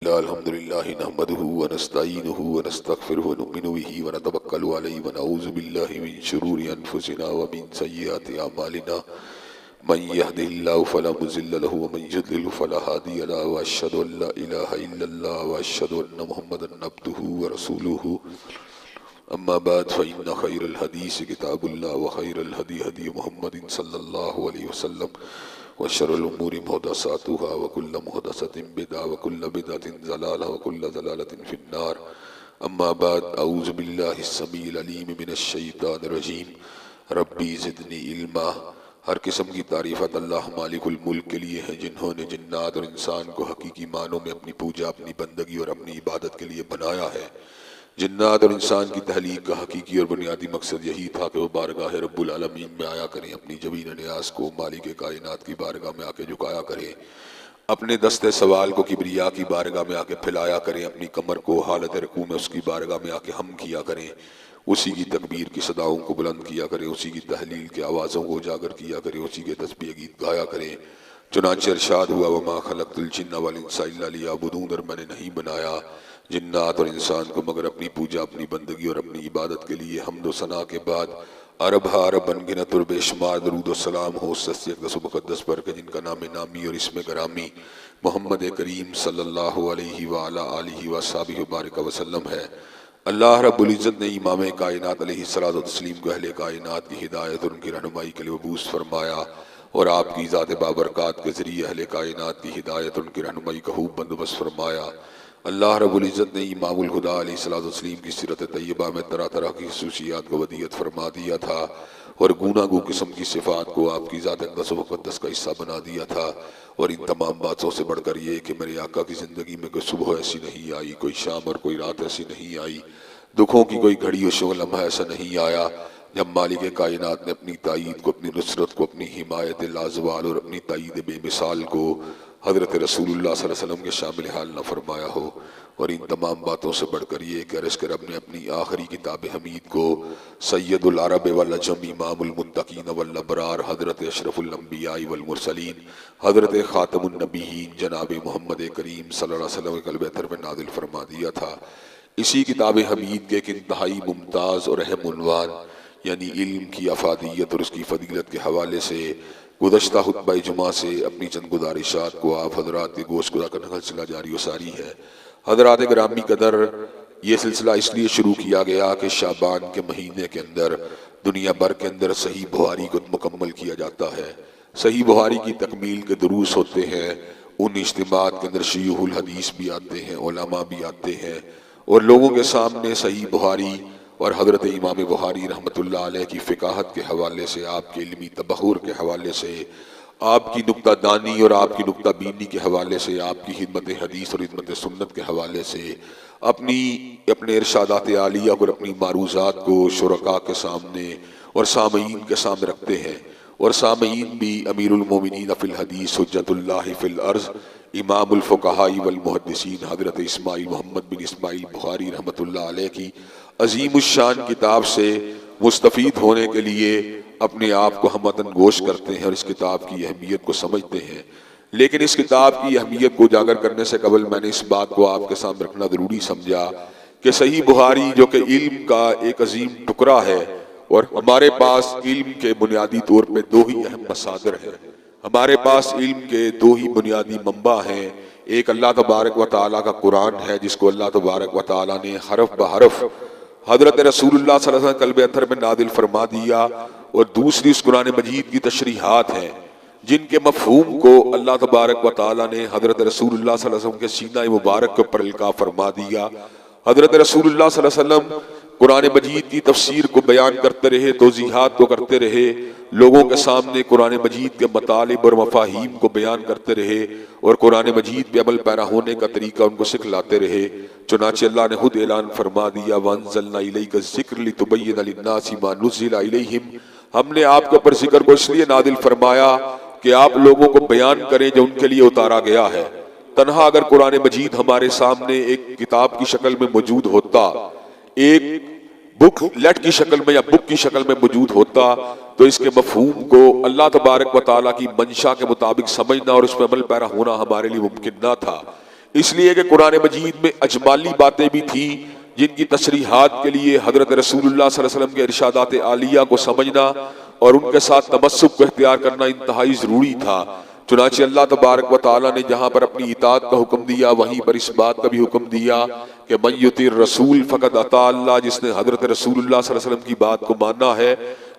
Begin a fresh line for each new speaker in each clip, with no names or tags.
अल्हम्दुलिल्लाहि नहमदुहु व नस्तईनुहु व नस्तगफिरुहु व नु'मिनु बिही व नतवक्कलु अलैहि व नऊज़ु बिल्लाहि मिन शुरूरि अनफुसिना व मिन सय्यिआति अमालिना मन यहदिहिल्लाहु फला मुज़िल्ल लहु व मन युद्लिलहु फला हादिय लहु व अशहदु अन ला इलाहा इल्लल्लाह व अशहदु अन्न मुहम्मदन अब्दुहु व रसूलुहु अम्मा बाद फ़इन्न खैरल हदीस किताबुल्लाह व खैरल हदी हदी मुहम्मदिन सल्लल्लाहु अलैहि वसल्लम व शर्रुल उमूरि मुहदसातुहा व कुल्लु मुहदसतिन बिदअह व कुल्लु बिदअतिन ज़लालह व कुल्लु ज़लालतिन फिन्नार। अम्मा बाद अऊज़ु बिल्लाहिस समीइल अलीम मिनश शैतानिर रजीम रब्बी ज़िदनी इल्मा। हर किस्म की तारीफ़त अल्लाह मालिकुल मुल्क के लिए है, जिन्होंने जिन्नात और इंसान को हकीकी मानों में अपनी पूजा, अपनी बंदगी और अपनी इबादत के लिए बनाया है। जिन्नात और इंसान की तहलीक का हकीकी और बुनियादी मकसद यही था कि वो बारगाह रब्बुल आलमीन में आया करें, अपनी जबीन न्यास को मालिक कायनात की बारगाह में आके झुकाया करें, अपने दस्ते सवाल को किबरिया की बारगाह में आके फैलाया करें, अपनी कमर को हालत रकू में उसकी बारगाह में आके हम किया करें, उसी की तकबीर की सदाओं को बुलंद किया करें, उसी की तहलील के आवाज़ों को उजागर किया करें, उसी के तस्बीह गीत गाया करें। चुनांचे इरशाद हुआ वमा खलक़तुल जिन्ना वल इंसा इल्ला लियअबुदून, और मैंने नहीं बनाया जिन्नात और इंसान को मगर अपनी पूजा, अपनी बंदगी और अपनी इबादत के लिए। हम्द व सना के बाद अरब अरब अनगिनत और बेशुमार दरूद व सलाम हो सस्ती अक़दस व मुक़द्दस पर के जिनका नाम नामी और इसमें गरामी मोहम्मद करीम सल्लल्लाहु अलैहि व अला आलिहि व अस्हाबिहि बारिक वसल्लम है। अल्लाह रब्बुल इज़्ज़त ने इमाम कायनात अलैहिस्सलातु व तस्लीम को अहले कायनात की हिदायत और उनकी रहनुमाई के लिए मबूस फरमाया और आपकी ज़ात बाबरकात के ज़रिए अहले कायनात की हिदायत और उनकी रहनुमाई का खूब बंदोबस्त फरमाया। अल्लाह रब्बुल इज़्ज़त ने इमामुल हुदा अलैहिस्सलातु व तस्लीम की सीरत तैयबा में तरह तरह की खसूसियात को वदीयत फरमा दिया था और गूनागू किस्म की सिफ़ात को आपकी ज़ात अक़दस व मुक़द्दस का हिस्सा बना दिया था। और इन तमाम बातों से बढ़कर ये कि मेरे आका की ज़िंदगी में कोई सुबह ऐसी नहीं आई, कोई शाम और कोई रात ऐसी नहीं आई, दुखों की कोई घड़ी और शो लम्हा ऐसा नहीं आया जब मालिक कायनात ने अपनी ताईद को, अपनी नुसरत को, अपनी हिमायत लाजवाल और अपनी ताईद बेमिसाल को हज़रत रसूलुल्लाह सल्लल्लाहु अलैहि वसल्लम के शामिल हाल न फरमाया हो। और इन तमाम बातों से बढ़कर ये कि अर्ज़ कर अपने अपनी आखिरी किताब हमीद को सैयदुल अरब वल अजम इमामुल मुत्तकीन वल अबरार हज़रत अशरफुल अंबिया वल मुरसलीन हज़रत खातमुन नबीयीन जनाब मोहम्मद करीम सल्लल्लाहु अलैहि वसल्लम के क़ल्ब अतर में नाज़िल फरमा दिया था। इसी किताब हमीद के एक इंतहाई मुमताज़ और अहम उन्वान यानी इल्म की अफादियत और उसकी फजीलत के हवाले से गुज़श्ता खुतबा जुमा से अपनी चंद गुजारिशात को आप हज़रात के गोश गुदा का नकल सिला जारी सारी है। हज़रात ग्रामी कदर, ये सिलसिला इसलिए शुरू किया गया कि शाबान के महीने के अंदर दुनिया भर के अंदर सही बुहारी को मुकम्मल किया जाता है। सही बुहारी की तकमील के दुरूस होते हैं, उन इज्तिमात के अंदर शयूहुल हदीस भी आते हैं, उलमा भी आते हैं और लोगों के सामने सही बुहारी और हज़रत इमाम बुखारी रहमतुल्लाह अलैह की फ़िकाहत के हवाले से, आपके इल्मी तबहुर के हवाले से, आपकी नुक्ता दानी और आपकी नुक्ता बीनी के हवाले से, आपकी खिदमत हदीस और खिदमत सुन्नत के हवाले से, अपने इरशादात आलिया और अपनी मारूज़ात को शुरका के सामने और सामईन के सामने रखते हैं। और सामईन भी अमीरुल मोमिनीन फ़िल हदीस हुज्जतुल्लाह फ़िल अर्ज़ इमामुल फ़ुक़हा वल मुहद्दिसीन हज़रत इस्माइल मोहम्मद बिन इस्माइल बुखारी रहमतुल्लाह अलैह की अज़ीमुश्शान किताब से मुस्तफ़ीद होने के लिए अपने आप को हमतन गोश करते हैं और इस किताब की अहमियत को समझते हैं। लेकिन इस किताब की अहमियत को उजागर करने से कबल मैंने इस बात को आपके सामने रखना ज़रूरी समझा कि सही बुखारी जो कि इल्म का एक अजीम टुकड़ा है और हमारे पास इल्म के बुनियादी तौर पर दो ही अहम मसादर हैं, हमारे पास इल्म के दो ही बुनियादी मंबा हैं। एक अल्लाह तबारक व तआला का कुरान है जिसको अल्लाह तबारक व तआला ने हरफ ब हरफ हज़रत रसूलुल्लाह सल्लल्लाहु अलैहि वसल्लम क़ल्ब अतर में नादिल फरमा दिया, और दूसरी उस कुरान मजीद की तशरीहात हैं जिनके मफ़हूम को अल्लाह तबारक व तआला ने हज़रत रसूलुल्लाह सल्लल्लाहु अलैहि वसल्लम के सीना मुबारक के ऊपर इल्क़ा फरमा दिया। हज़रत रसूलुल्लाह सल्लल्लाहु अलैहि वसल्लम कुरान मजीद की तफसीर को बयान करते रहे, तौज़ीहात को करते रहे, लोगों के सामने कुरान मजीद के मतालिब और मफाहीम को बयान करते रहे और कुरान मजीद पे अमल पैरा होने का तरीका उनको सिखलाते रहे। चुनांचे अल्लाह ने खुद ऐलान फरमा दिया, वअंज़लना इलैका ज़िक्र लितुबय्यिना लिन्नासि मा नुज़्ज़िला इलैहिम, हमने आपके ऊपर जिक्र को इसलिए नादिल फरमाया कि आप लोगों को बयान करें जो उनके लिए उतारा गया है। तन्हा अगर कुरान मजीद हमारे सामने एक किताब की शक्ल में मौजूद होता, एक बुक लेट की शक्ल में या बुक की शक्ल में मौजूद होता, तो इसके मफहूम को अल्लाह तबारक व तआला की मंशा के मुताबिक समझना और उस पर अमल पैरा होना हमारे लिए मुमकिन ना था। इसलिए कि कुरान मजीद में अजमाली बातें भी थी जिनकी तशरीहात के लिए हजरत रसूलुल्लाह सल्लल्लाहु अलैहि वसल्लम के इरशादात आलिया को समझना और उनके साथ तमस्सुक को इख्तियार करना इंतहाई ज़रूरी था। चुनांचे अल्लाह तबारक व तआला ने जहाँ पर अपनी इताअत का हुक्म दिया वहीं पर इस बात का भी हुक्म दिया कि मन युतिर रसूल फ़क़द अता अल्लाह, जिसने हजरत रसूलुल्लाह सल्लल्लाहु अलैहि वसल्लम की बात को माना है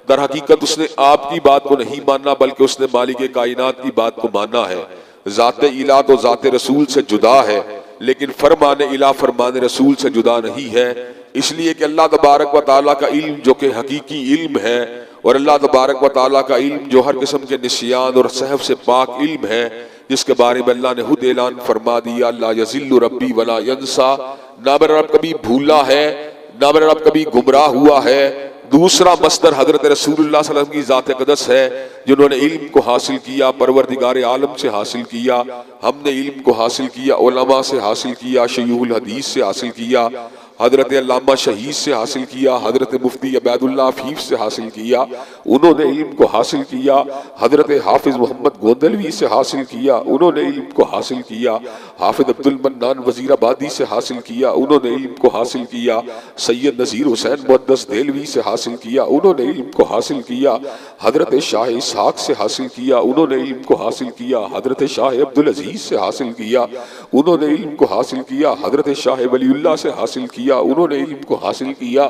दर हकीकत उसने आपकी बात को नहीं माना बल्कि उसने मालिक कायनात की बात को माना है। ज़ात इला तो ज़ात रसूल से जुदा है लेकिन फरमान इला फरमान रसूल से जुदा नहीं है, इसलिए कि अल्लाह तबारक व तआला का इल्म जो कि हकीकी इल्म है और अल्लाह तबारक व तआला का इल्म जो हर किस्म के निस्यान और सहव से पाक इल्म है, जिसके बारे में अल्लाह ने खुद ऐलान फरमा दिया ला यज़िल्लु रब्बी वला यंसा, ना मेरा रब कभी भूला है ना मेरा रब कभी गुमराह हुआ है। दूसरा मस्दर हजरत रसूलुल्लाह सल्लल्लाहु अलैहि वसल्लम की ज़ात क़दस है जिन्होंने इल्म को हासिल किया परवरदिगार आलम से हासिल किया। हमने इल्म को हासिल किया उलमा से हासिल किया, शयूहुल हदीस से हासिल किया, हजरत अल्लामा शहीद से हासिल किया, हजरत मुफ्ती अबैदुल्लाह अफीफ से हासिल किया। उन्होंने इल्म को हासिल किया हजरत हाफिज मोहम्मद गोंदलवी से हासिल किया, उन्होंने इल्म को हासिल किया हाफिज अब्दुल मन्नान वजीराबादी से हासिल किया, उन्होंने इल्म को हासिल किया सैयद नज़ीर हुसैन मुअद्दस देलवी से हासिल किया, उन्होंने इल्म को हासिल किया हजरत शाह इसहाक से हासिल किया, उन्होंने इल्म को हासिल किया हजरत शाह अब्दुल अजीज से हासिल किया, उन्होंने इल्म को हासिल किया हजरत शाह वलीउल्लाह से हासिल किया, उन्होंने इल्म को हासिल किया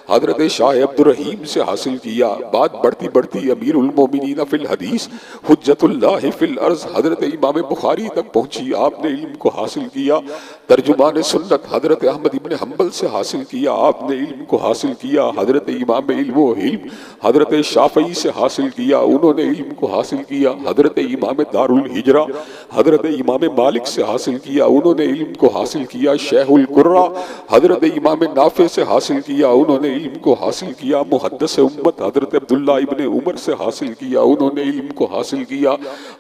हजरत शाह अब्दुल रहीम से हासिल किया। बात बढ़ती बढ़ती अमीरुल मोमिनीन फिल हदीस हुज्जतुल्लाह फिल अर्ज़ हजरत इमाम बुखारी तक पहुंची। आपने इल्म को हासिल किया तर्जुमान सुन्नत हजरत अहमद इब्न हम्बल से हासिल किया, आपने इल्म को हासिल किया हजरत इमाम इल्म व हिल्म हजरत शाफई से हासिल किया, उन्होंने इल्म को हासिल किया हजरत इमाम दारुल हिजरा हजरत इमाम मालिक से हासिल किया, उन्होंने इल्म को हासिल किया शेहुल कुर्रा हजरत इमाम नाफे से हासिल किया, उन्होंने इल्म को हासिल किया मुहद्दिस उम्मत हजरत अब्दुल्ला इब्न उमर से हासिल किया, उन्होंने इल्म को हासिल किया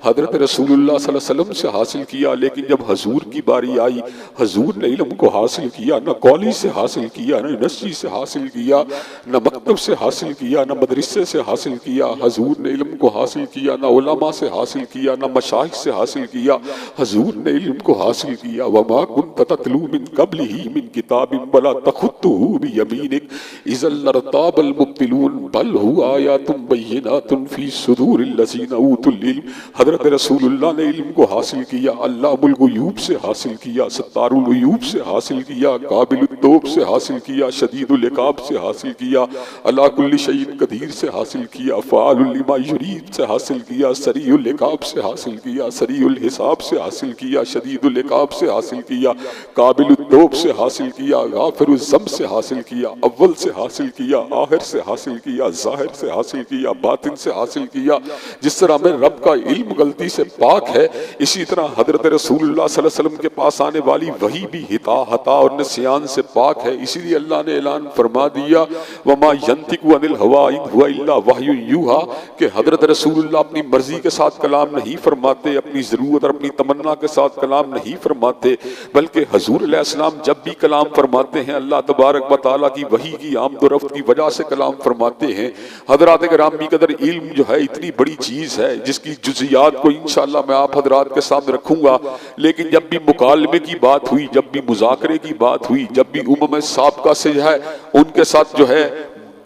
हजरत रसूलुल्लाह सल्लल्लाहु अलैहि वसल्लम से हासिल किया। लेकिन जब हजूर की बारी आई हजूर ने इल्म को हासिल किया न कौली से हासिल किया न नस्सी से हासिल किया न मकतब से हासिल किया न मदरसे से हासिल किया। हजूर ने इल्म को हासिल किया न उलमा से हासिल किया न मशाइख से हासिल किया, हजूर ने इल्म को हासिल किया वमा कुन्त ततलू मिन क़ब्लिही मिन किताबिन वला तख़ुत्तुहू बियमीनिक इज़ल लरताबल मुब्तिलून बल हुवा आयातुम बय्यिनातुन फी सुदूरिल लज़ीना ऊतुल इल्म। हजरत रसूलुल्लाह ने इल्म को हासिल किया अल्लामुल गुयूब से हासिल किया, सत्तारुल उयूब से हासिल किया, काबिलुत तौब से हासिल किया, शदीदुल इक़ाब से हासिल किया, अला कुल्ली शैइन कदीर से हासिल किया, फ़ाअलुल लिमा युरीद से हासिल किया, सरीउल इक़ाब से हासिल किया, सरीउल हिसाब से हासिल किया, शदीदुल इक़ाब से हासिल किया, काबिलुत तौब से हासिल किया, गाफिरुल ज़म से हासिल किया, अव्वल से हासिल किया, आखिर से हासिल किया, ज़ाहिर से हासिल किया, बातिन से हासिल किया। जिस तरह में रब का इल्म गलती से पाक है इसी तरह हजरत रसूलुल्लाह सल्लल्लाहु अलैहि वसल्लम के पास आने वाली वही भी हता और निस्यान से पाक है। इसीलिए अल्लाह ने ऐलान फरमा दिया वमा यंतिकु अनिल हवा इन हुवा इल्ला वहयु यूहा कि हजरत रसूलुल्लाह अपनी मर्जी के साथ कलाम नहीं फरमाते, अपनी ज़रूरत और अपनी तमन्ना के साथ कलाम नहीं फरमाते, बल्कि हजूर अलैहिस्सलाम जब भी कलाम फरमाते हैं अल्लाह तबारक व तआला की वही की आमद व रफ्त की वजह से कलाम फरमाते हैं। हजरात गिरामी कदर इल्म जो है इतनी बड़ी चीज़ है जिसकी जुज़ियात को इंशाअल्लाह मैं आप हजरात के सामने रखूंगा, लेकिन जब भी मुकालमे की बात हुई, जब भी मुज़ाकरे की बात हुई, जब भी उम्म साबिक़ा से जो है उनके साथ जो है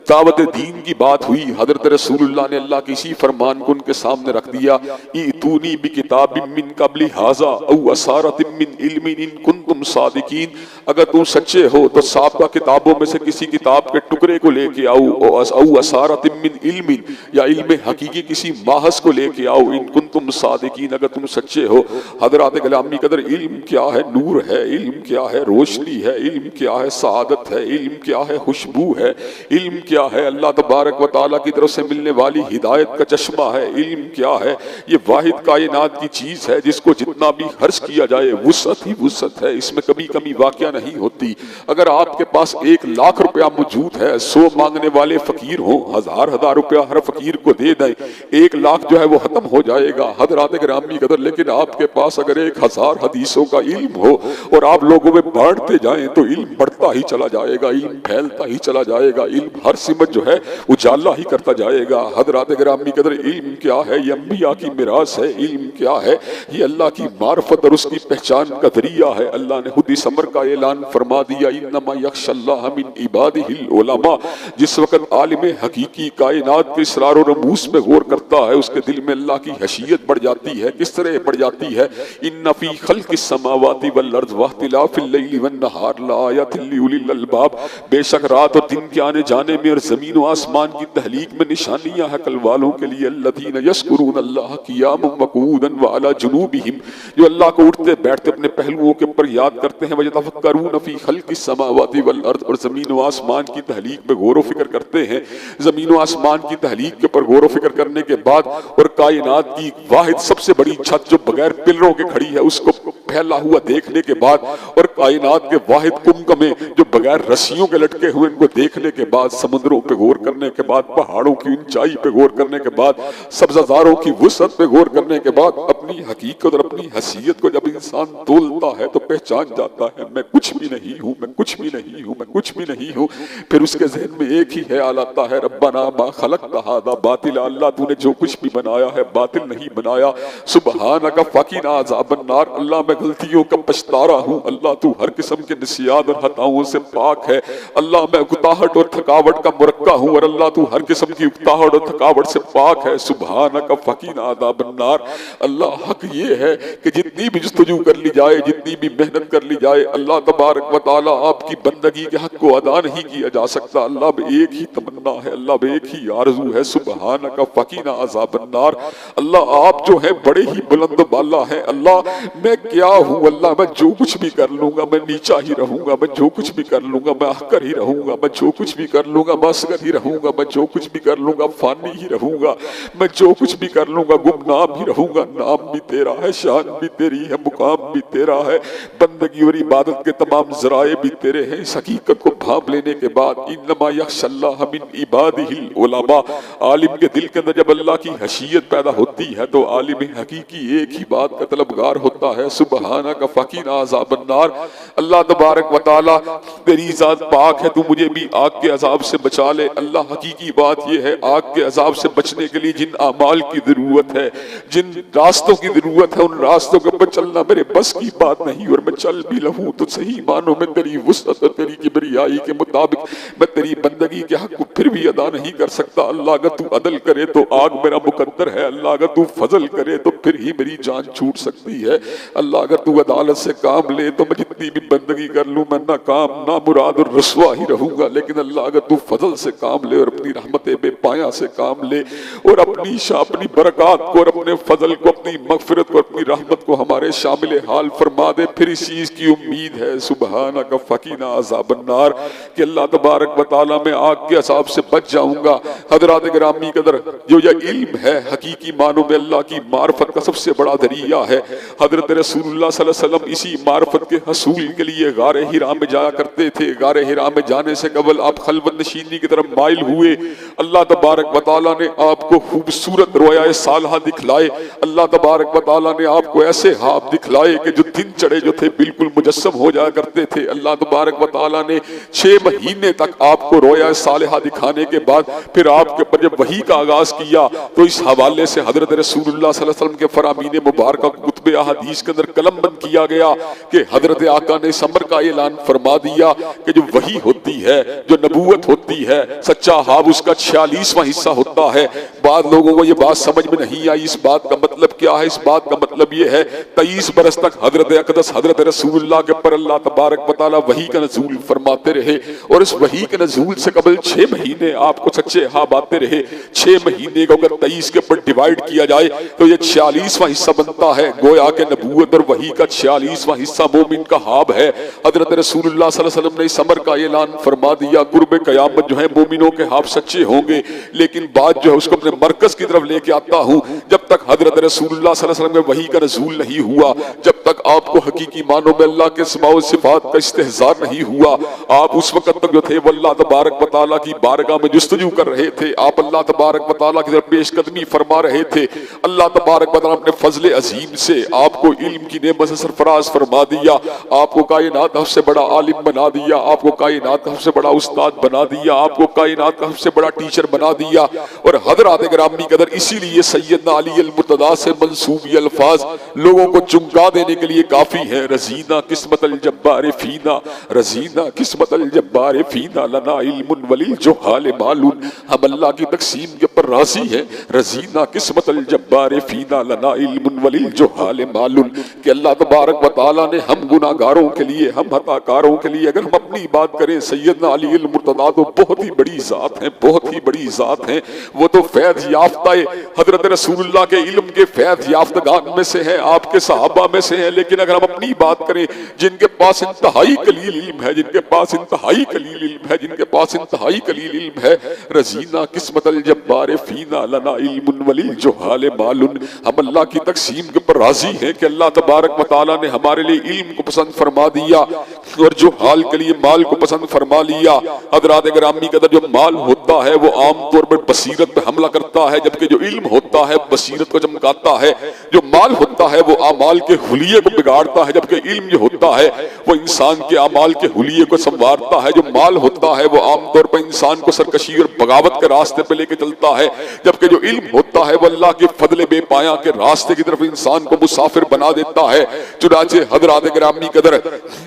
दावत दीन की बात हुई, हजरत रसूलुल्लाह ने अल्लाह के इसी फरमान को उनके सामने रख दिया ईतूनी बिकिताबिम मिन क़ब्लि हाज़ा औ असारतिम मिन इल्मिन इन कुंतुम सादिकीन। अगर तुम सच्चे हो तो साबिक़ा किताबों में से किसी किताब के टुकड़े को लेके आओ, औ असारतिम मिन इल्मिन या इल्म हकीकी किसी माहस को लेके आओ, इन कुंतुम सादिकीन अगर तुम सच्चे हो। हजरात गिरामी कदर इल्म क्या है? नूर है, इल्म क्या है? रोशनी है, इल्म क्या है? सआदत है, इल्म क्या है? खुशबू है, इल्म क्या है? अल्लाह तबारक व तआला की तरफ से मिलने वाली हिदायत का चश्मा है। इल्म क्या है? ये वाहिद कायनात की चीज है जिसको जितना भी खर्च किया जाए वुसअत ही वुसअत है, इसमें कभी कमी वाक़या नहीं होती। अगर आपके पास 1 लाख रुपया मौजूद है, 100 मांगने वाले फकीर हो, हजार रुपया हर फकीर को दे दें, 1 लाख जो है वो खत्म हो जाएगा। हजरात गिरामी कदर लेकिन आपके पास अगर 1000 हदीसों का इल्म हो और आप लोगों में बांटते जाएं तो इल्म बढ़ता ही चला जाएगा, इल्म फैलता ही चला जाएगा, इल्म हर सिमत जो है उजाला ही करता जाएगा। हजरात गिरामी कदर, इल्म क्या है? ये अंबिया की मिरास है। इल्म क्या है? ये अल्लाह की मार्फत और उसकी पहचान का जरिया है। अल्लाह ने खुद इस अमर का ऐलान फरमा दिया, इन्नमा यख्शल्लाह मिन इबादिहिल उलमा। जिस वक्त आलिम हकीकी कायनात के इसरार और रमूस पे गौर करता है, उसके दिल में अल्लाह की हशीयत बढ़ जाती है। किस तरह बढ़ जाती है? इन्ना फी खल्किस समावाति वल अर्ज़ वख्तिलाफिल लैली वन नहार लाआयातिल लिउलिल अलबाब। बेशक रात और दिन के आने जाने में और जमीन और आसमान की तहलीक में निशानियां हैं अक्ल वालों के लिए। अल्लज़ीना यज़कुरून अल्लाह क़ियामन व क़ुऊदन व अला जुनूबिहिम, जो अल्लाह को उठते बैठते अपने पहलुओं के ऊपर याद करते हैं। वयतफ़क्करून फ़ी खल्क़िस समावाति वल अर्ज़, और ज़मीन व आसमान की तहलीक पे गौर व फिक्र करते हैं। ज़मीन व आसमान की तहलीक के ऊपर गौर व फिक्र करने के बाद और कायनात की वाहिद सबसे बड़ी छत जो बगैर पिलरों के खड़ी है उसको फैला हुआ देखने के बाद, और कायनात के वाहिद कुंभ में जो बगैर रस्सियों के लटके हुए इनको देखने के बाद, समुद्रों पे गौर करने के बाद, पहाड़ों की ऊंचाई पे गौर करने के बाद, सब्ज़ारों की वुसअत पे गौर करने के बाद, अपनी हकीकत और अपनी हसीयत को जब इंसान तोलता है तो पहचान जाता है मैं कुछ भी नहीं हूँ, मैं कुछ भी नहीं हूँ, मैं कुछ भी नहीं हूँ। फिर उसके ज़हन में एक ही ख्याल आता है, रब्बना मा खलक़्ता हाज़ा बातिला, अल्लाह तूने जो कुछ भी बनाया है बातिल नहीं बनाया। सुबहानका फ़क़िना अज़ाबन नार, अल्लाह मैं गलतियों का पछतारा हूँ। अल्लाह तू हर किस्म के निसियान और खताओं से पाक है। अल्लाह मैं उकताहट और थकावट का मुरक्का हूँ, और अल्लाह तू हर किस्म की उकताहट और थकावट से पाक है। सुबहानका फ़क़िना अज़ाबन नार, अल्लाह हक ये है कि जितनी भी जुस्तजू कर ली जाए, जितनी भी मेहनत कर ली जाए, अल्लाह तबारक व तआला आपकी बंदगी के हक को अदा नहीं किया जा सकता। अल्लाह में एक ही तमन्ना है, अल्लाह में एक ही आरज़ू है, सुबहानका फ़क़िना अज़ाबन नार। अल्लाह आप जो है बड़े ही बुलंद बाला है। अल्लाह मैं क्या हूँ? अल्लाह मैं जो कुछ भी कर लूंगा मैं नीचा ही रहूंगा, मैं जो कुछ भी कर लूंगा मैं अहकर ही रहूंगा, मैं जो कुछ भी कर लूंगा मैं असगर ही रहूंगा, मैं जो कुछ भी कर लूंगा फानी ही रहूंगा, मैं जो कुछ भी कर लूंगा गुमनाम ही रहूंगा। नाम भी तेरा है, शान भी तेरी है, मुकाम भी तेरा है, बंदगी और इबादत के तमाम ज़राए भी तेरे हैं। इस हकीकत को भांप लेने के बाद इन्नमा यख्शल्लाह मिन इबादिहिल उलमा, आलिम के दिल के अंदर जब अल्लाह की हशीयत पैदा होती है तो आलिम हकीकी एक ही बात का तलबगार होता है, सुबहानका फ़क़िना अज़ाबन नार। अल्लाह तबारक व तआला तेरी ज़ात पाक है, तू मुझे भी आग के अजाब से बचा ले। अल्लाह हकीकी बात यह है, आग के अजाब से बचने के लिए जिन अमाल की ज़रूरत है, जिन रास्तों की ज़रूरत है, उन रास्तों के ऊपर चलना मेरे बस की बात नहीं। और मैं चल भी लूँ तो सही मानों में तेरी वुसअत और तेरी किबरियाई के मुताबिक मैं तेरी बंदगी के हक को फिर भी अदा नहीं कर सकता। अल्लाह अगर तू अदल करे तो आग मेरा मुकद्दर है, अल्लाह अगर तू फजल करे तो फिर ही मेरी जान छूट सकती है। अल्लाह अगर तू अदालत से काम ले तो मैं जितनी भी बंदगी कर लूँ मैं नाकाम, नामुराद और रसवा ही रहूंगा। लेकिन अल्लाह अगर तू फजल से काम ले और अपनी रहमत बेपाया से काम ले और अपनी बरकत को और अपने फजल को, अपनी मगफिरत को, अपनी रहमत को हमारे शामिल हाल फरमा दे, फिर इस चीज की उम्मीद है सुबहानका फ़क़िना अज़ाबन नार कि अल्लाह तबारक व तआला मैं आग के अज़ाब से बच जाऊंगा। हज़रात गिरामी कदर, जो ये इल्म है हकीकी मानों में अल्लाह की मार्फत का सबसे बड़ा दरिया है। हज़रत रसूलुल्लाह सल्लल्लाहु अलैहि वसल्लम इसी मार्फत के हसूल के लिए गारे हिरा में जाया करते थे। गारे हिरा में जाने से कबल आप खलवत नशीनी की तरफ माइल हुए। अल्लाह तबारक व तआला ने आपको खूबसूरत रोया सालहा दिखलाए। अल्लाह तबारक व तआला ने आपको ऐसे ख्वाब दिखलाए कि जो दिन चढ़े जो थे बिल्कुल मुजस्सम हो जाया करते थे। अल्लाह तबारक व तआला ने 6 महीने तक आपको रोया सालहा दिखाने के बाद फिर आपके ऊपर जब वही का आगाज किया तो इस हवाले से हज़रत रसूलुल्लाह सल्लल्लाहु अलैहि वसल्लम के फरामीन मुबारक कुतुब अहादीस के अंदर कलम बंद किया गया कि हज़रत आका ने समर का ऐलान फरमा दिया कि जो वही होती है, जो नबूवत होती है, सच्चा ख्वाब उसका 46वां हिस्सा होता है। बाद लोगों को ये बात समझ में नहीं आई, इस बात का मतलब क्या है? इस बात का मतलब ये है 23 बरस तक हज़रत अक़दस हज़रत रसूलुल्लाह के ऊपर अल्लाह तबारक व तआला वही का नज़ूल फरमाते रहे और इस वही के नज़ूल से कबल 6 महीने आपको सच्चे ख्वाब आते रहे। 6 महीने को अगर 23 के ऊपर डिवाइड किया जाए तो ये 46वां हिस्सा बनता है। गोया के नबूवत और वही का 46वां हिस्सा मोमिन का ख्वाब है। हज़रत रसूलुल्लाह सल्लल्लाहु अलैहि वसल्लम ने इस अमर का ऐलान फरमा दिया, कुर्ब क़यामत जो है मोमिनों के ख्वाब सच्चे होंगे, लेकिन बात जो है उसको अपने मरकज की तरफ लेके आता हूँ। जब तक हजरत रसूलुल्लाह सल्लल्लाहु अलैहि वसल्लम में वही का नज़ूल नहीं हुआ, जब तक आपको हकीकी मानों में अल्लाह के अस्माओ सिफात का इस्तेहज़ार नहीं हुआ, आप उस वक्त तक जो थे वो अल्लाह तबारक व तआला की बारगाह में जुस्तजू कर रहे थे। आप अल्लाह तबारक व तआला की तरफ पेशकदमी फरमा रहे थे। अल्लाह तबारक व तआला अपने फजल अजीम से आपको इल्म की नेमत से सरफराज फरमा दिया, आपको कायनात का सबसे बड़ा आलिम बना दिया, आपको कायनात का सबसे बड़ा उस्ताद बना दिया, आपको कायनात का सबसे बड़ा टीचर बना दिया। और हज़रात गिरामी कदर इसीलिए सैयदना अली अल मुर्तदा से मंसूब ये अल्फाज लोगों को चुंका देने के लिए काफी है। रजीना किस्मत अल जब्बार फीना, रजीना किस्मत अल जब्बार फीना, लना इल्मुन वलिल जुहाल मालून। हम अल्लाह की तकसीम के ऊपर राजी है। रजीना किस्मत अल जब्बार फीना, लना इल्मुन वलिल जुहाल मालून। कि अल्लाह तबारक व तआला ने हम गुनाहगारों के लिए, हम हताकारों के लिए, अगर हम अपनी बात करें, सैयदना अली अल मुर्तदा तो बहुत ही बड़ी जात है, बहुत ही बड़ी जात है। वो तो फैज़ याफ्ता हजरत रसूलुल्लाह के इल्म के फैज़ याफ्तगान में से है, आपके सहाबा में से है। लेकिन अगर हम अपनी बात करें, जिनके पास इंतहाई कलील इल्म है, जिनके पास इंतहाई कलील इल्म है, जिनके पास इंतहाई कलील इल्म है, रजीना किस्मत अल जब्बार फीना, लना इल्मुन वलिल जुहाल मालून। हम अल्लाह की तकसीम के ऊपर राजी हैं कि अल्लाह तबारक व तआला ने हमारे लिए इल्म को पसंद फरमा दिया और जो हाल के लिए माल को पसंद फरमा लिया। हज़रात गिरामी कदर जो माल होता है वो आमतौर पर बसीरत पे हमला करता है, जबकि जो इल्म होता है बसीरत को चमकाता है। जो माल होता है वो आमाल के हुलिये को बिगाड़ता है, जबकि इल्म जो होता है वो इंसान के आमाल के हुलिये को संवारता है। जो माल होता है वो आमतौर पर इंसान को सरकशी और बगावत के रास्ते पे लेके चलता है, जबकि जो इल्म होता है वो अल्लाह के फजले बेपाया के रास्ते की तरफ इंसान को मुसाफिर बना देता है। चुनाचे हज़रात गिरामी कदर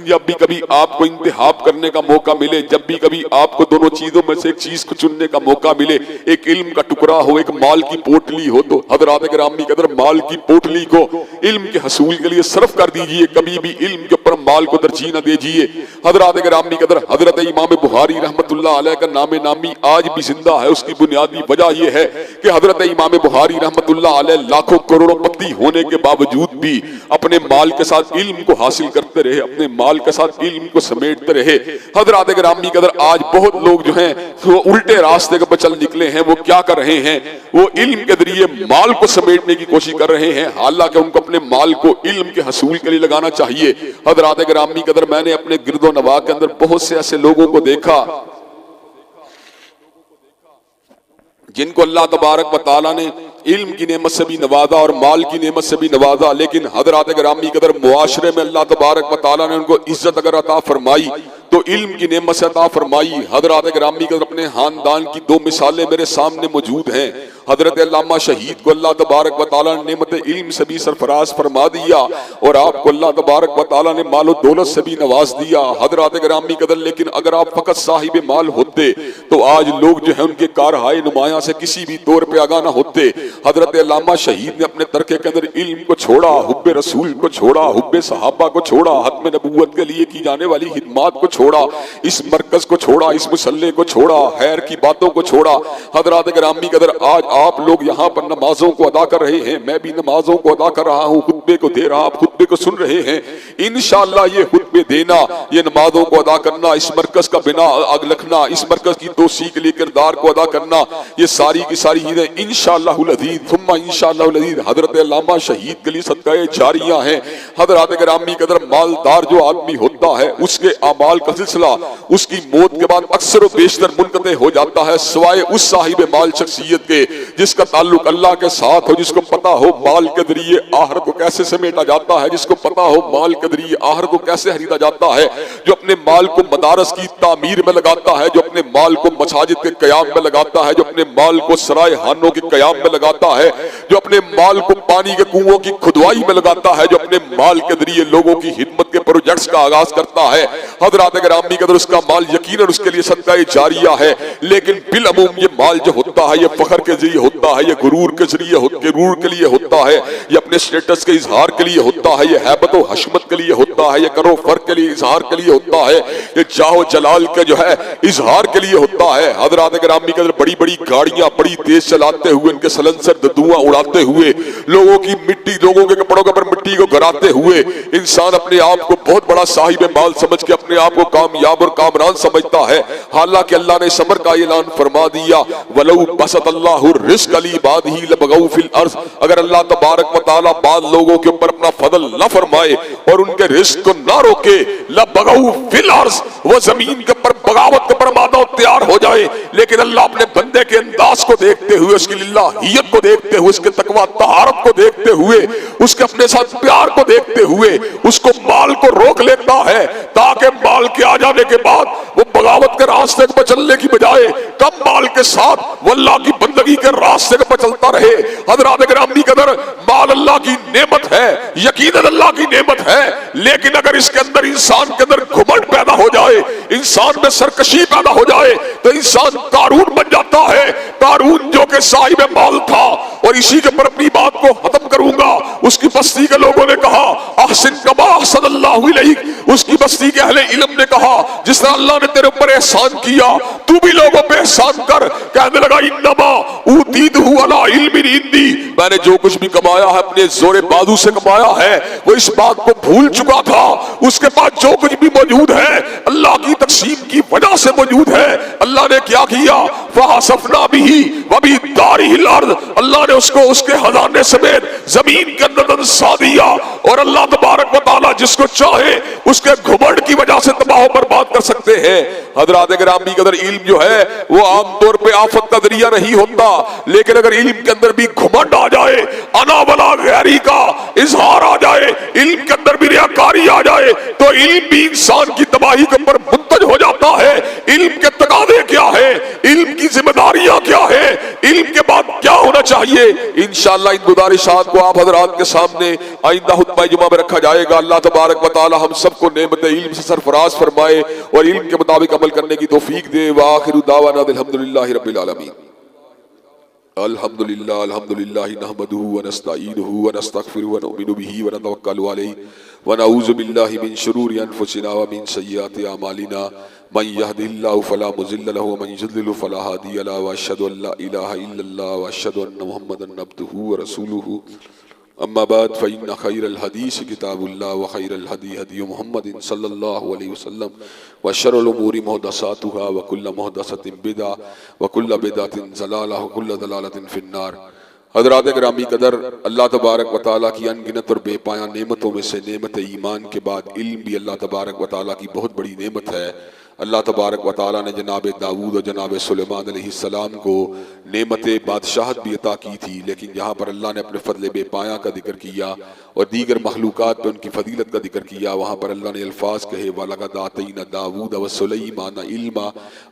जब भी कभी आपको इंतखाब करने का मौका मिले, जब भी कभी आपको दोनों चीजों में से एक चीज को चुनने का मौका मिले, एक इल्म का टुकड़ा हो, एक माल की पोटली हो, तो हज़रात गिरामी कदर माल की पोटली को इल्म के हसूल के लिए सर्फ कर दीजिए। कभी भी इल्म के ऊपर माल को तरजीह न दीजिए। हज़रात गिरामी कदर हजरत इमाम बुखारी रहमतुल्लाह अलैह का नामे नामी आज भी जिंदा है। उसकी बुनियादी वजह यह है कि हजरत इमाम बुखारी रहमतुल्लाह अलैह लाखों करोड़पति होने के बावजूद भी अपने माल के साथ इल्म को हासिल करते रहे, अपने माल के साथ इल्म को समेटते रहे। हज़रात गिरामी कदर आज बहुत लोग जो हैं वो उल्टे रास्ते के पर चल निकले हैं। वो क्या कर रहे हैं? वो इल्म के जरिए माल को समेटने की कोशिश कर रहे हैं, हालांकि उनको अपने माल को इल्म के हसूल के लिए लगाना चाहिए। हज़रात गिरामी कदर मैंने अपने गिरदो नवा के अंदर बहुत से ऐसे लोगों को देखा जिनको अल्लाह तबारक व तआला ने इल्म की नेमत से भी नवाजा और माल की नेमत से भी नवाजा, लेकिन हज़रात गिरामी कदर मुआशरे में अल्लाह तबारक व तआला ने उनको इज्जत अगर अता फरमाई तो इल्म की नेमत से अता फरमाई। हज़रात गिरामी कदर अपने खानदान की दो मिसालें मेरे सामने मौजूद हैं। हज़रत अल्लामा शहीद को अल्लाह तबारक व तआला ने नेमत इल्म से भी सरफराज फरमा दिया और आपको अल्लाह तबारक व तआला ने मालो दौलत से भी नवाज दिया। हज़रात गिरामी कदर लेकिन अगर आप फकत साहिब माल होते तो आज लोग जो है उनके कारहाय नुमाया से किसी भी तौर पर आगा ना होते। हज़रत अल्लामा शहीद ने अपने तरके के अंदर इल्म को छोड़ा, हुब्बे रसूल को छोड़ा, हुब्बे सहाबा को छोड़ा, हत्म नबूवत के लिए की जाने वाली खिदमात को छोड़ा, इस मरकज को छोड़ा, इस मुसल्ले को छोड़ा, खैर की बातों को छोड़ा। हज़रात गिरामी कदर आज आप लोग यहाँ पर नमाजों को अदा कर रहे हैं, मैं भी नमाजों को अदा कर रहा हूँ, खुतबे को दे रहा, आप खुतबे को सुन रहे हैं। इंशाअल्लाह ये खुतबे देना, ये नमाजों को अदा करना, इस मरकज का बिना आग रखना, इस मरकज की तोसी के लिए किरदार को अदा करना, ये सारी की सारी चीजें इंशाअल्लाहुल अज़ीज़ थुम्मा इंशाअल्लाहुल अज़ीज़ हज़रत अल्लामा शहीद के लिए सदक़ाए जारिया हैं। हज़रात गिरामी कदर मालदार जो आदमी होता है उसके अमाल का सिलसिला उसकी मौत के बाद अक्सर बेशतर मुनक़ते हो जाता है, सिवाय उस साहिब माल शख्सियत के जिसका ताल्लुक अल्लाह के साथ हो, जिसको पता हो माल के जरिए आहरत को कैसे समेटा जाता है, जिसको पता हो माल के जरिए आहरत को कैसे खरीदा जाता है, जो अपने माल को मदारस की तामीर में लगाता है, जो अपने माल को मसाजिद के क़याम में लगाता है, जो अपने माल को सराय खानों के क़याम में लगाता है, जो अपने माल को पानी के कुओं की खुदवाई में लगाता है, जो अपने माल के जरिए लोगों की हिदमत के प्रोजेक्ट्स का आगाज करता है। हज़रात गिरामी कदर उसका माल यकीनन उसके लिए सदक़ाए जारिया है। लेकिन बिल अमूम ये माल जो होता है ये फखर के जरिए होता है, ये गुरूर के जरिए गुरूर के लिए होता है, ये अपने स्टेटस के इजहार के लिए होता है, ये हैबत व हशमत के लिए होता है, ये करो फर्क के लिए इजहार के लिए होता है, ये जाहो जलाल के जो है इजहार के लिए होता है। हजरात गिरामी के अंदर बड़ी बड़ी गाड़ियां बड़ी तेज चलाते हुए, इनके सलंसर धुआं उड़ाते हुए, लोगों की मिट्टी, लोगों के कपड़ों के ऊपर मिट्टी को गिराते हुए इंसान अपने आप को बहुत बड़ा साहिब माल समझ के अपने आप को कामयाब और कामरान समझता है। हालांकि अल्लाह ने सब्र का ऐलान फरमा दिया, वलौ बसत अल्लाहु रिज़्क़ लिइबादिही लबगौ फिल अर्ज़, अगर अल्लाह तबारक व तआला बाद लोगों के ऊपर अपना फजल न फरमाए और उनके रिज़्क़ को ना रोके, लबगौ फिल अर्ज़, वो जमीन के ऊपर बगावत के ऊपर मादा तैयार हो जाए। लेकिन अल्लाह अपने बंदे के अंदाज को देखते हुए, उसकी लिल्लाहियत को देखते हुए, उसके तकवा तहारत को देखते हुए, उसके अपने साथ प्यार को देखते हुए उसको माल को रोक लेता है, ताकि माल के आ जाने के बाद वो बगावत के रास्ते पर चलने की बजाय कम माल के साथ वो अल्लाह की बंदगी के रास्ते पर चलता रहे। हज़रात गिरामी कदर, माल अल्लाह की नेमत है, यकीनन अल्लाह की नेमत है, लेकिन अगर इसके अंदर इंसान के अंदर घमंड पैदा हो जाए, इंसान में सरकशी पैदा हो जाए, तो इंसान कारून बन जाता है। कारून जो कि साहिब माल था, और इसी के ऊपर अपनी बात को खत्म करूंगा। उसकी बस्ती के लोगों ने कहा अहसिन कमा अहसनल्लाहु इलैक, उसकी बस्ती के अहले इल्म ने कहा जिस तरह अल्लाह ने तेरे ऊपर एहसान किया तू भी लोगों पे एहसान कर। कहने लगा इन्नमा ऊतीतहु अला इल्मिन इंदी, मैंने जो कुछ भी कमाया है अपने जोरे बाजू से कमाया है, वो इस बात को भूल चुका था। उसके पास जो कुछ भी मौजूद है अल्लाह की तकसीम की वजह से मौजूद है। अल्लाह ने क्या किया, फहसफना बिही व बिदारिहिल अर्द, अल्लाह ने उसको उसके खजाने समेत जमीन के अंदर दंसा दिया। और अल्लाह तबारक व तआला जिसको चाहे उसके घमंड की वजह से तबाह बर्बाद कर सकते हैं। हज़रात गिरामी के अंदर इल्म जो है वो आमतौर पे आफत का जरिया नहीं होता, लेकिन अगर इल्म के अंदर भी घमंड आ जाए, अना वला गैरी का इजहार आ जाए, इल्म के अंदर भी रियाकारी आ जाए, तो इल्म भी इंसान की तबाही के ऊपर मुंतज हो जाता है। इल्म के तकादे क्या है, इल्म की जिम्मेदारियां क्या है, इल्म के बाद क्या होना चाहिए, इंशाअल्लाह इन गुजारिशात को आप हजरात के सामने आइंदा खुतबा जुमा में रखा जाएगा। अल्लाह तबारक व तआला हम सबको नेमत इल्म से सरफराज फरमाए और इल्म के मुताबिक अमल करने की तौफीक दे। व आखिरु दावाना अल्हम्दुलिल्लाहि रब्बिल आलमीन। अल्हम्दुलिल्लाह अल्हम्दुलिल्लाह नहमदुहु व नस्तईनुहु व नस्तगफिरुहु व नुमिनु बिही व नतवक्कलु अलैहि व नऊज़ु बिल्लाहि मिन शुरूरि अनफुसिना व मिन सय्यिआति अमालिना मन यहदिहिल्लाहु फला मुज़िल्ल लहु व मन युज़्लिलहु फला हादिय लहु व अशहदु अल्ला इलाहा इल्लल्लाह व अशहदु अन्न मुहम्मदन अब्दुहु व रसूलुहु। अम्मा बाद फ़इन्न खैरल हदीस किताबुल्लाह व खैरल हदी हदी मुहम्मदिन सल्लल्लाहु अलैहि वसल्लम व शर्रुल उमूरि मुहदसातुहा व कुल्लु मुहदसतिन बिदअह व कुल्लु बिदअतिन ज़लालह व कुल्लु ज़लालतिन फिन्नार। हज़रात गिरामी कदर, अल्लाह तबारक व तआला की अनगिनत और बेपाया नेमतों में से नेमत ईमान के बाद इल्म भी अल्लाह तबारक व तआला की बहुत बड़ी नेमत है। अल्लाह तबारक व तआला ने जनाब दाऊद और जनाब सुलेमान अलैहिस्सलाम को नेमत बादशाहत भी अता की थी, लेकिन यहाँ पर अल्लाह ने अपने फजल बेपाया का जिक्र किया और दीगर मखलूक़ात पे उनकी फजीलत का जिक्र किया। वहाँ पर अल्लाह ने अल्फाज कहे वलक़द आतैना दाऊद व सुलैमान इल्मा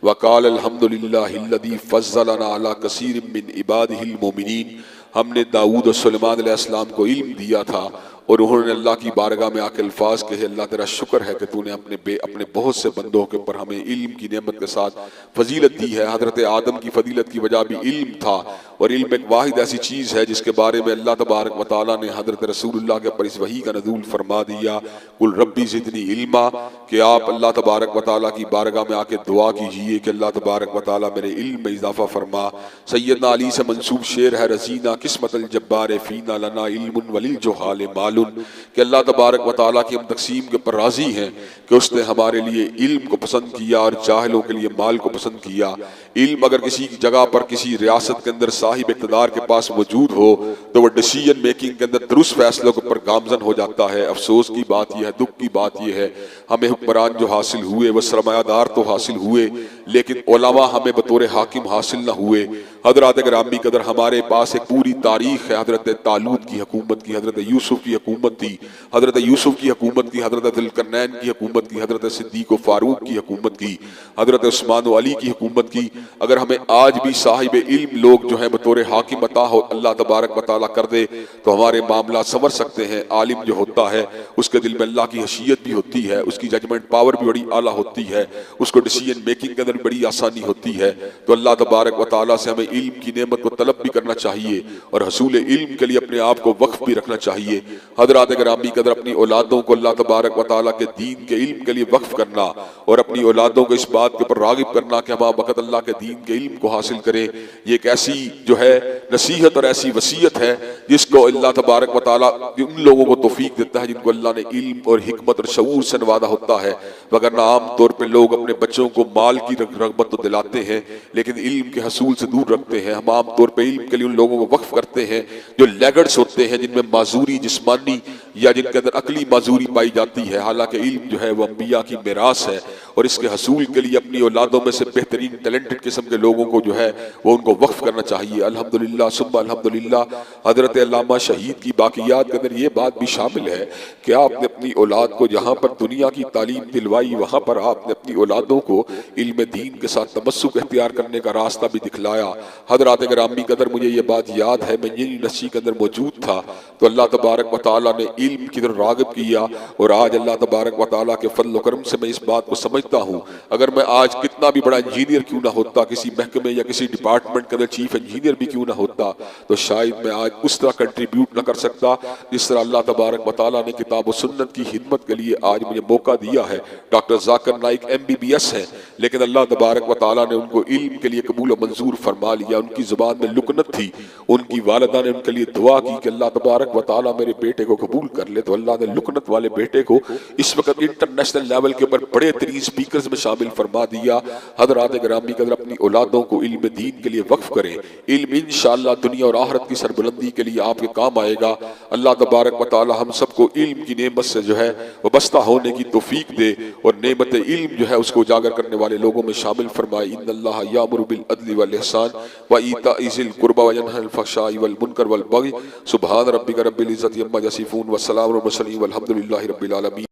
व क़ाल अल्हम्दुलिल्लाहिल्लज़ी फ़ज़्ज़लना अला कसीरिम मिन इबादिहिल मोमिनीन, हमने दाऊद और सुलेमान अलैहिस्सलाम को इल्म दिया था और उन्होंने अल्लाह की बारगाह में आके अल्फाज कहे अल्लाह तेरा शुक्र है कि तूने अपने बहुत से बंदों के ऊपर हमें इल्म की नेमत के साथ फजीलत दी है। हज़रत आदम की फजीलत की वजह भी इल्म था, और इल्म एक वाहिद ऐसी चीज़ है जिसके बारे में अल्लाह तबारक व तआला ने हज़रत रसूलुल्लाह के ऊपर इस वही का नज़ूल फरमा दिया, कुल रब्बी ज़िदनी इल्मा, कि आप अल्लाह तबारक व तआला की बारगाह में आके दुआ कीजिए कि अल्लाह तबारक व तआला मेरे इल्म में इजाफा फरमा। सैयदना अली से मंसूब शेर है रज़ीना किस्मतल जब्बार फ़ीना लना इल्मुन वलिल जुहाल मालुन, कि अल्लाह तबारक व तआला की हम तकसीम के ऊपर राज़ी हैं कि उसने हमारे लिए इल्म को पसंद किया और जाहिलों के लिए माल को पसंद किया। इल्म अगर किसी जगह पर किसी रियासत के अंदर साहिब इक़्तिदार के पास मौजूद हो तो वह डिसीजन मेकिंग के अंदर दुरुस्त फैसलों के ऊपर गामजन हो जाता है। अफसोस की बात यह है, दुख की बात यह है, हमें हुक्मरान जो हासिल हुए वह सरमायादार तो हासिल हुए, लेकिन उलमा हमें बतौर हाकिम हासिल न हुए। हज़रात गिरामी कदर, हमारे पास एक पूरी तारीख है हज़रत तालूत की हुकूमत की, हज़रत यूसुफ की हुकूमत थी, हज़रत यूसुफ की हुकूमत की, हज़रत ज़ुल्करनैन की हुकूमत की, हज़रत सिद्दीक़ फ़ारूक की हुकूमत की, हज़रत उस्मान अली की हुकूमत की। अगर हमें आज भी साहिब इल्म लोग जो है बतौर हाकिम अता हो अल्लाह तबारक व तआला कर दे तो हमारे मामला संवर सकते हैं। आलिम जो होता है उसके दिल में अल्लाह की हशीयत भी होती है, उसकी जजमेंट पावर भी बड़ी आला होती है, उसको डिसीजन मेकिंग के अंदर भी बड़ी आसानी होती है। तो अल्लाह तबारक व तआला से हमें इल्म की नेमत को तलब भी करना चाहिए और हसूल इल्म के लिए अपने आप को वक्फ भी रखना चाहिए। हजरात गिरामी कदर अपनी औलादों को अल्लाह तबारक व तआला के दीन के इल्म के लिए वक्फ करना और अपनी औलादों को इस बात के ऊपर रागिब करना कि हम वक़्त अल्लाह के दीन के इल्म को हासिल करें, ये एक ऐसी जो है नसीहत और ऐसी वसीयत है जिसको अल्लाह तबारक व तआला उन लोगों को तौफीक देता है जिनको अल्लाह ने इल्म और हिकमत और शऊर से नवाजा होता है। वगरना आम तौर पर लोग अपने बच्चों को माल की रगबत तो दिलाते हैं लेकिन इल्म के हसूल से दूर रखते हैं। हम आम तौर पर इल्म के लिए उन लोगों को वक्फ करते हैं जो लेगर्ड्स होते हैं, जिनमें माजूरी जिस्मानी या जिनके अंदर अकली माजूरी पाई जाती है। हालांकि इल्म जो है वह अंबिया की मिरास है और इसके हसूल के लिए अपनी औलादों में से बेहतरीन टैलेंटेड किस्म के लोगों को जो है वो उनको वक्फ करना चाहिए। अल्हम्दुलिल्लाह सुब्ह अल्हम्दुलिल्लाह हजरत अल्लामा शहीद की बाकियात के अंदर ये बात भी शामिल है कि आपने अपनी औलाद को जहाँ पर दुनिया की तालीम दिलवाई वहाँ पर आपने अपनी औलादों को इल्म दीन के साथ तमस्सुक इख्तियार करने का रास्ता भी दिखलाया। हजरात गिरामी के अंदर मुझे ये बात याद है, मैं यूनिवर्सिटी के अंदर मौजूद था तो अल्लाह तबारक व तआला ने इल्म की तरफ रागिब किया और आज अल्लाह तबारक व तआला के फजल व करम से मैं इस बात को समझता हूँ। अगर मैं आज कितना भी बड़ा इंजीनियर क्यों ना होता, किसी महकमे या किसी डिपार्टमेंट के अंदर चीफ इंजीनियर भी क्यों ना होता, तो शायद मैं आज उस तरह कंट्रीब्यूट न कर सकता जिस तरह अल्लाह तबारक व तआला ने किताब व सुन्नत की खिदमत के लिए आज मुझे मौका दिया है। डॉक्टर जाकिर नाइक MBBS है लेकिन अल्लाह तबारक व तआला ने उनको इल्म के लिए कबूल व मंजूर फरमा लिया। उनकी जुबान में लुकनत थी, उनकी वालिदा ने उनके लिए दुआ की कि अल्लाह तबारक व तआला मेरे बेटे को कबूल कर ले। तो अल्लाह ने लुकनत वाले बेटे को इस वक्त इंटरनेशनल लेवल के ऊपर बड़े तरीन स्पीकर्स में शामिल फरमा दिया। हजरात गिरामी कदर अपनी औलादों को इल्म दीन के लिए वक्फ करें। इल्म इंशाअल्लाह दुनिया और आखिरत की सरबुलंदी के लिए आपके काम आएगा। अल्लाह तबारक व तआला हम सबको इल्म की नेमत से जो है वबस्ता होने की तौफीक दे और नेमत इल्म जो है उसको उजागर करने वाले लोगों में शामिल फरमाए। इन्नल्लाह यामुरु बिल अदली वल इहसान व ईताइ ज़िल कुर्बा व यनहा अनिल फ़हशाइ वल मुनकर वल बग़ी। सुब्हान रब्बिका रब्बिल इज़्ज़ति अम्मा यसिफ़ून व सलामुन अलल मुरसलीन वल्हम्दुलिल्लाहि रब्बिल आलमीन।